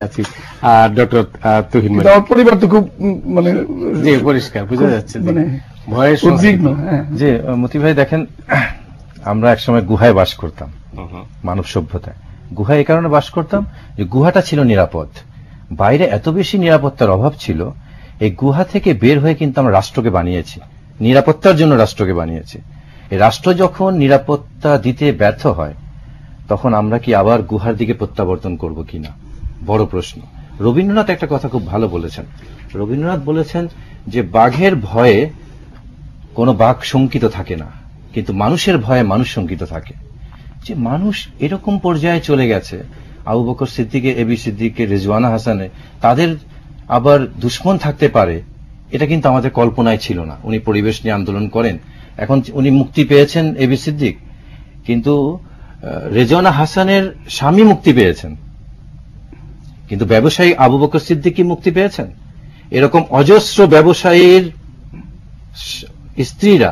আছি। আর ডক্টর তুহিন মালিক, আমার পরিবার তো খুব মানে জি পরিষ্কার বোঝা যাচ্ছে, মানে ভয়ের উদ্বিগ্ন। যে মতি ভাই দেখেন, আমরা একসময় গুহায় বাস করতাম, মানব সভ্যতায় গুহায় এই কারণে বাস করতাম যে গুহাটা ছিল নিরাপদ। বাইরে এত বেশি নিরাপত্তার অভাব ছিল, এই গুহা থেকে বের হয়ে কিন্তু আমরা রাষ্ট্রকে বানিয়েছি, নিরাপত্তার জন্য রাষ্ট্রকে বানিয়েছি। এই রাষ্ট্র যখন নিরাপত্তা দিতে ব্যর্থ হয়, তখন আমরা কি আবার গুহার দিকে প্রত্যাবর্তন করব কিনা, বড় প্রশ্ন। রবীন্দ্রনাথ একটা কথা খুব ভালো বলেছেন। রবীন্দ্রনাথ বলেছেন যে বাঘের ভয়ে কোনো বাঘ শঙ্কিত থাকে না, কিন্তু মানুষের ভয়ে মানুষ শঙ্কিত থাকে। যে মানুষ এরকম পর্যায়ে চলে গেছে, আবু বকর সিদ্দিকে, এবি সিদ্দিকে, রেজওয়ানা হাসানে, তাদের আবার দুশ্মন থাকতে পারে, এটা কিন্তু আমাদের কল্পনায় ছিল না। উনি পরিবেশ নিয়ে আন্দোলন করেন, এখন উনি মুক্তি পেয়েছেন এবি সিদ্দিক, কিন্তু রেজওয়ানা হাসানের স্বামী মুক্তি পেয়েছেন, কিন্তু ব্যবসায়ী আবু বকর সিদ্দিক কি মুক্তি পেয়েছেন? এরকম অজস্র ব্যবসায়ীর স্ত্রীরা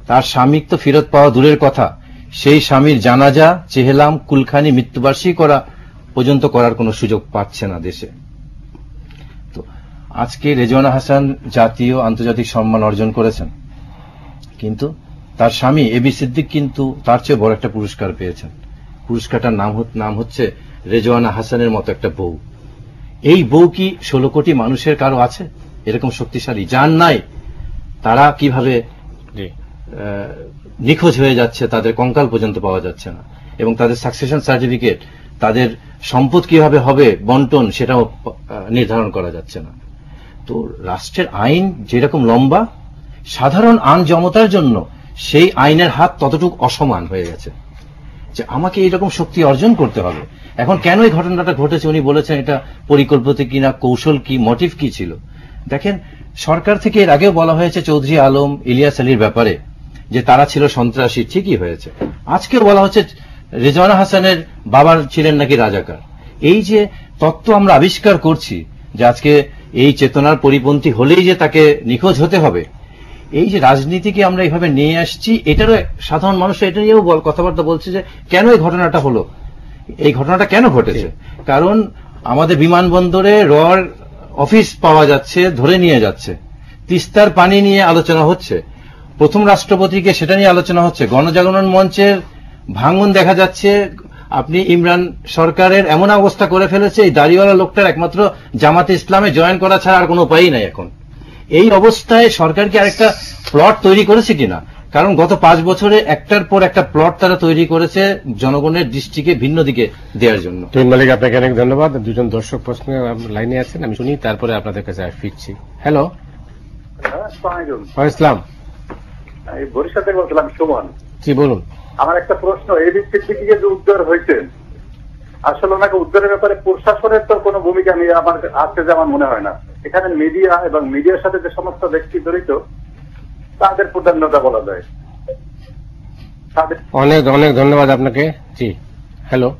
তার স্বামী তো ফেরত পাওয়া দূরের কথা, সেই স্বামীর জানাজা, চেহলাম, কুলখানি, মৃত্যুবার্ষিকী করা পর্যন্ত করার কোনো সুযোগ পাচ্ছে না দেশে। তো আজকে রেজওয়ানা হাসান জাতীয় আন্তর্জাতিক সম্মান অর্জন করেছেন, কিন্তু তার স্বামী এবি সিদ্দিক কিন্তু তার চেয়ে বড় একটা পুরস্কার পেয়েছেন। পুরস্কারটার নাম হচ্ছে রেজওয়ানা হাসানের মতো একটা বউ। এই বউ কি 16 কোটি মানুষের কারো আছে এরকম শক্তিশালী? যার নাই, তারা কিভাবে নিখোঁজ হয়ে যাচ্ছে, তাদের কঙ্কাল পর্যন্ত পাওয়া যাচ্ছে না, এবং তাদের সাকসেশন সার্টিফিকেট, তাদের সম্পদ কিভাবে হবে বন্টন, সেটাও নির্ধারণ করা যাচ্ছে না। তো রাষ্ট্রের আইন যেরকম লম্বা, সাধারণ আইন জমতার জন্য সেই আইনের হাত ততটুকু অসমান হয়ে গেছে, যে আমাকে এইরকম শক্তি অর্জন করতে হবে। এখন কেন এই ঘটনাটা ঘটেছে উনি বলেছেন, এটা পরিকল্পিত কিনা, কৌশল কি, মোটিভ কি ছিল। দেখেন, সরকার থেকে এর আগেও বলা হয়েছে চৌধুরী আলম, ইলিয়াস আলীর ব্যাপারে যে তারা ছিল সন্ত্রাসী, ঠিকই হয়েছে। আজকেও বলা হচ্ছে রেজওয়ানা হাসানের বাবার ছিলেন নাকি রাজাকার। এই যে তত্ত্ব আমরা আবিষ্কার করছি, যে আজকে এই চেতনার পরিপন্থী হলেই যে তাকে নিখোঁজ হতে হবে, এই যে রাজনীতিকে আমরা এইভাবে নিয়ে আসছি, এটারও সাধারণ মানুষ এটা নিয়েও কথাবার্তা বলছে যে কেন এই ঘটনাটা হলো, এই ঘটনাটা কেন ঘটেছে। কারণ আমাদের বিমানবন্দরে রর অফিস পাওয়া যাচ্ছে, ধরে নিয়ে যাচ্ছে, তিস্তার পানি নিয়ে আলোচনা হচ্ছে, প্রথম রাষ্ট্রপতিকে সেটা নিয়ে আলোচনা হচ্ছে, গণজাগরণ মঞ্চের ভাঙন দেখা যাচ্ছে। আপনি ইমরান সরকারের এমন অবস্থা করে ফেলেছে, এই দাড়িওয়ালা লোকটার একমাত্র জামাতে ইসলামে জয়েন করা ছাড়া আর কোনো উপায়ই নাই এখন। এই অবস্থায় সরকার কি আরেকটা প্লট তৈরি করেছে কিনা? কারণ গত 5 বছরে একটার পর একটা প্লট তারা তৈরি করেছে জনগণের দৃষ্টিকে ভিন্ন দিকে দেওয়ার জন্য। তুহিন মালিক, আপনাকে অনেক ধন্যবাদ। দুজন দর্শক প্রশ্ন লাইনে আছেন, আমি শুনি, তারপরে আপনাদের কাছে ফিরছি। হ্যালো, ইসলাম, বরিশাল থেকে বলছিলাম, সুমন। জি বলুন। আমার একটা প্রশ্ন, এবি সিদ্দিকীকে যে উদ্ধার হয়েছে, আসলে ওনাকে উদ্ধারের ব্যাপারে প্রশাসনের তো কোনো ভূমিকা নেই আমার আছে যে আমার মনে হয় না। এখানে মিডিয়া এবং মিডিয়ার সাথে যে সমস্ত ব্যক্তি জড়িত, তাদের প্রাধান্যতা বলা যায়। অনেক অনেক ধন্যবাদ আপনাকে। জি, হ্যালো।